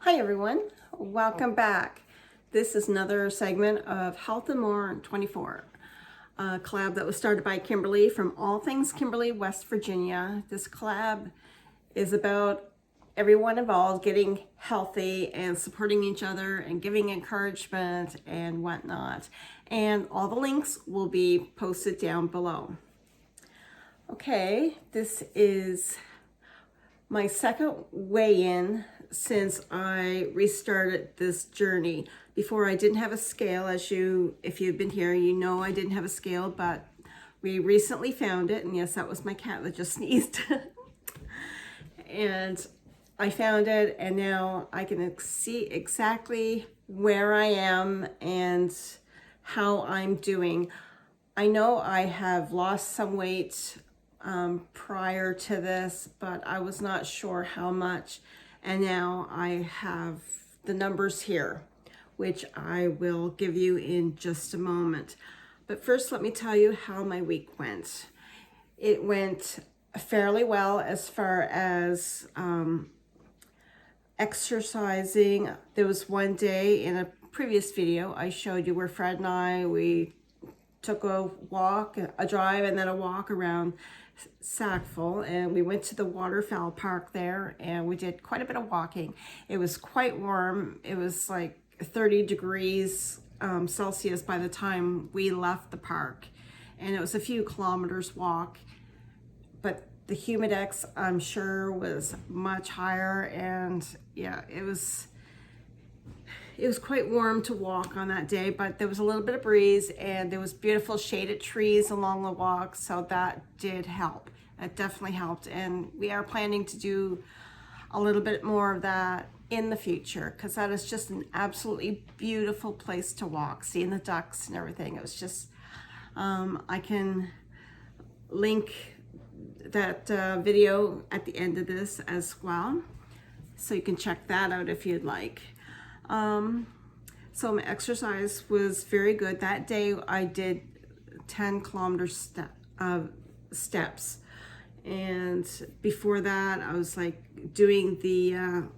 Hi everyone, welcome back. This is another segment of Health and More 24, a collab that was started by Kimberly from All Things Kimberly, West Virginia. This collab is about everyone involved getting healthy and supporting each other and giving encouragement and whatnot. And all the links will be posted down below. Okay, this is my second weigh-in since I restarted this journey. Before I didn't have a scale, if you've been here, you know I didn't have a scale, but we recently found it, and yes, that was my cat that just sneezed. And I found it, and now I can see exactly where I am and how I'm doing. I know I have lost some weight prior to this, but I was not sure how much. And now I have the numbers here, which I will give you in just a moment. But first, let me tell you how my week went. It went fairly well as far as exercising. There was one day in a previous video I showed you where Fred and we took a walk, a drive, and then a walk around Sackville, and we went to the waterfowl park there, and we did quite a bit of walking. It was quite warm. It was like 30 degrees Celsius by the time we left the park, and it was a few kilometers walk, but the humidex, I'm sure, was much higher, and yeah, it was quite warm to walk on that day, but there was a little bit of breeze, and there was beautiful shaded trees along the walk, so that did help. It definitely helped, and we are planning to do a little bit more of that in the future, because that is just an absolutely beautiful place to walk, seeing the ducks and everything. It was just, I can link that video at the end of this as well, so you can check that out if you'd like. So my exercise was very good. That day I did 10 kilometer steps. And before that, I was like doing the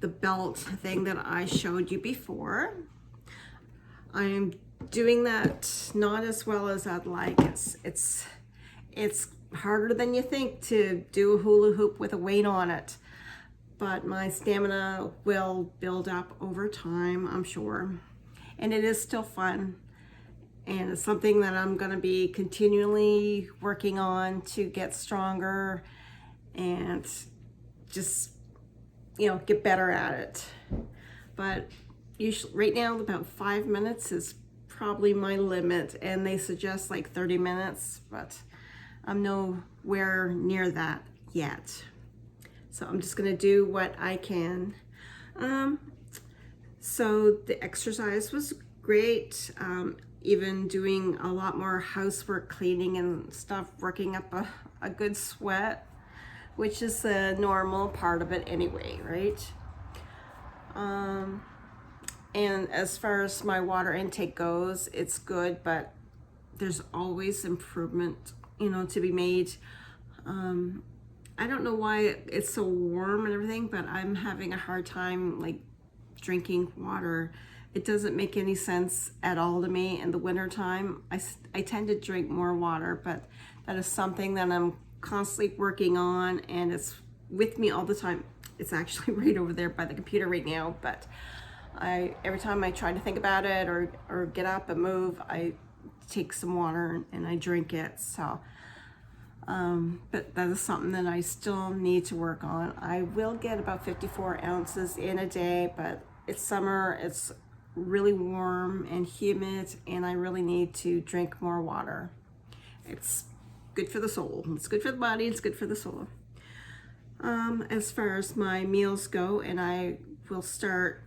belt thing that I showed you before. I am doing that not as well as I'd like. It's harder than you think to do a hula hoop with a weight on it. But my stamina will build up over time, I'm sure. And it is still fun. And it's something that I'm gonna be continually working on to get stronger and just, get better at it. But usually, right now, about 5 minutes is probably my limit. And they suggest like 30 minutes, but I'm nowhere near that yet. So I'm just gonna do what I can. So the exercise was great. Even doing a lot more housework, cleaning and stuff, working up a good sweat, which is the normal part of it anyway, right? And as far as my water intake goes, it's good, but there's always improvement, to be made. I don't know why it's so warm and everything, but I'm having a hard time like drinking water. It doesn't make any sense at all to me. In the winter time, I tend to drink more water, but that is something that I'm constantly working on, and it's with me all the time. It's actually right over there by the computer right now, but every time I try to think about it or get up and move, I take some water and I drink it. So but that is something that I still need to work on. I will get about 54 ounces in a day, but it's summer, it's really warm and humid, and I really need to drink more water. It's good for the soul. It's good for the body, it's good for the soul. As far as my meals go, and I will start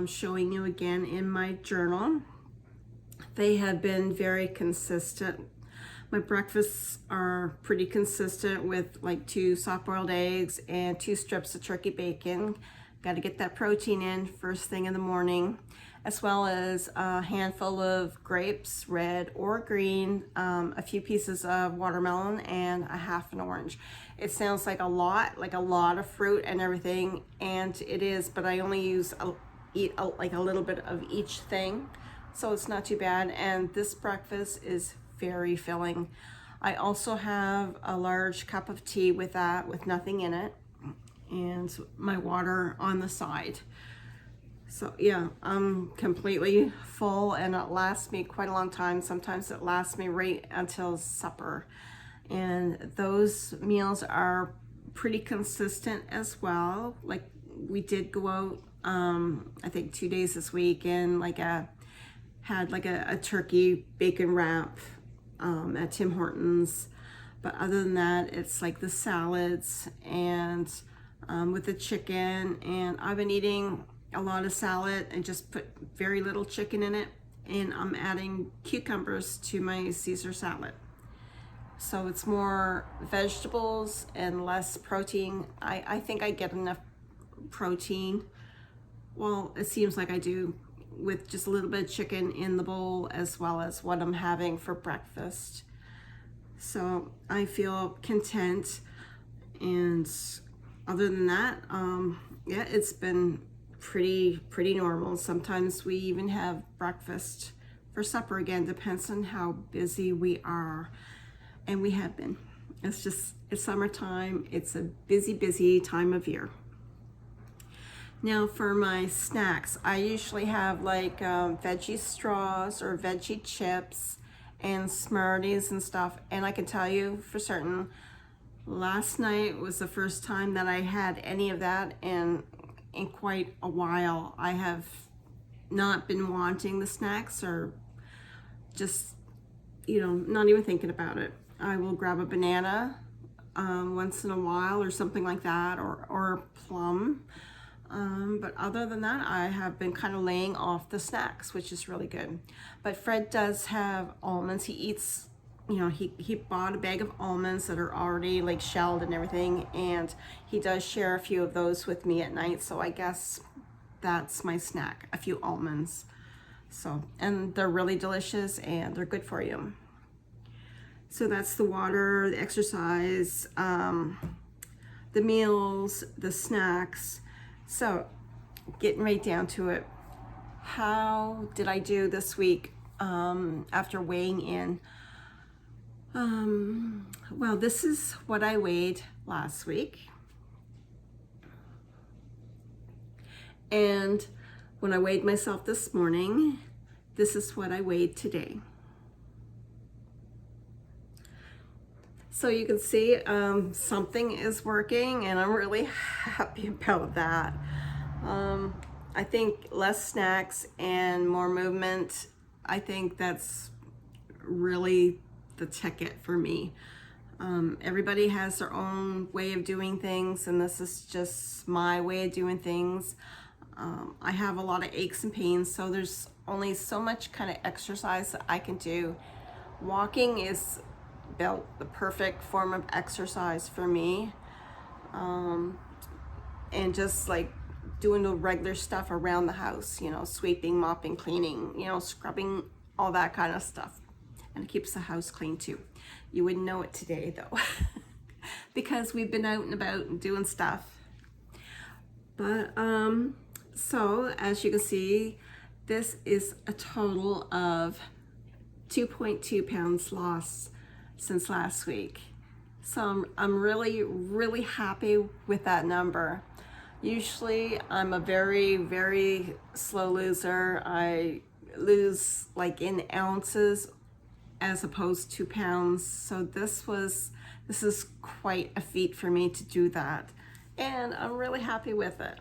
showing you again in my journal, they have been very consistent. My breakfasts are pretty consistent with like 2 soft-boiled eggs and 2 strips of turkey bacon, Got to get that protein in first thing in the morning, as well as a handful of grapes, red or green, a few pieces of watermelon, and a half an orange. It sounds like a lot of fruit and everything, and it is, but I only eat like a little bit of each thing, so it's not too bad. And this breakfast is very filling. I also have a large cup of tea with that, with nothing in it, and my water on the side. So yeah, I'm completely full, and it lasts me quite a long time. Sometimes it lasts me right until supper. And those meals are pretty consistent as well. Like, we did go out, I think 2 days this week, and had a turkey bacon wrap at Tim Hortons. But other than that, it's like the salads and with the chicken. And I've been eating a lot of salad and just put very little chicken in it. And I'm adding cucumbers to my Caesar salad. So it's more vegetables and less protein. I think I get enough protein. Well, it seems like I do, with just a little bit of chicken in the bowl, as well as what I'm having for breakfast. So I feel content. And other than that, yeah, it's been pretty normal. Sometimes we even have breakfast for supper again, depends on how busy we are. And we have been. It's summertime. It's a busy time of year. Now for my snacks, I usually have like veggie straws or veggie chips and Smarties and stuff. And I can tell you for certain, last night was the first time that I had any of that in quite a while. I have not been wanting the snacks, or just, not even thinking about it. I will grab a banana once in a while or something like that, or a plum. But other than that, I have been kind of laying off the snacks, which is really good. But Fred does have almonds. He eats, he bought a bag of almonds that are already like shelled and everything, and he does share a few of those with me at night. So I guess that's my snack, a few almonds. So, and they're really delicious and they're good for you. So that's the water, the exercise, the meals, the snacks. So getting right down to it, how did I do this week after weighing in? Well, this is what I weighed last week. And when I weighed myself this morning, this is what I weighed today. So you can see something is working, and I'm really happy about that. I think less snacks and more movement, I think that's really the ticket for me. Everybody has their own way of doing things, and this is just my way of doing things. I have a lot of aches and pains, so there's only so much kind of exercise that I can do. Walking is about the perfect form of exercise for me, and just like doing the regular stuff around the house, sweeping, mopping, cleaning, scrubbing, all that kind of stuff. And it keeps the house clean too. You wouldn't know it today though, because we've been out and about and doing stuff. But so as you can see, this is a total of 2.2 pounds lost since last week. So I'm really happy with that number. Usually I'm a very slow loser. I lose like in ounces as opposed to pounds. So this is quite a feat for me to do that, and I'm really happy with it.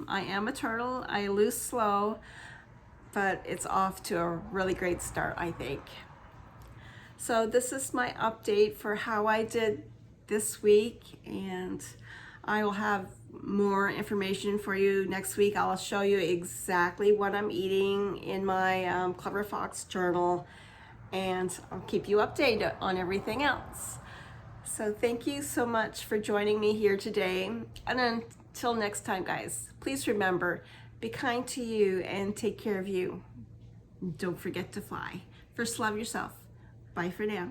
I am a turtle. I lose slow, but it's off to a really great start, I think. So this is my update for how I did this week, and I will have more information for you next week. I'll show you exactly what I'm eating in my Clever Fox journal, and I'll keep you updated on everything else. So thank you so much for joining me here today. And then Till next time, guys, please remember, be kind to you and take care of you. Don't forget to fly. First, love yourself. Bye for now.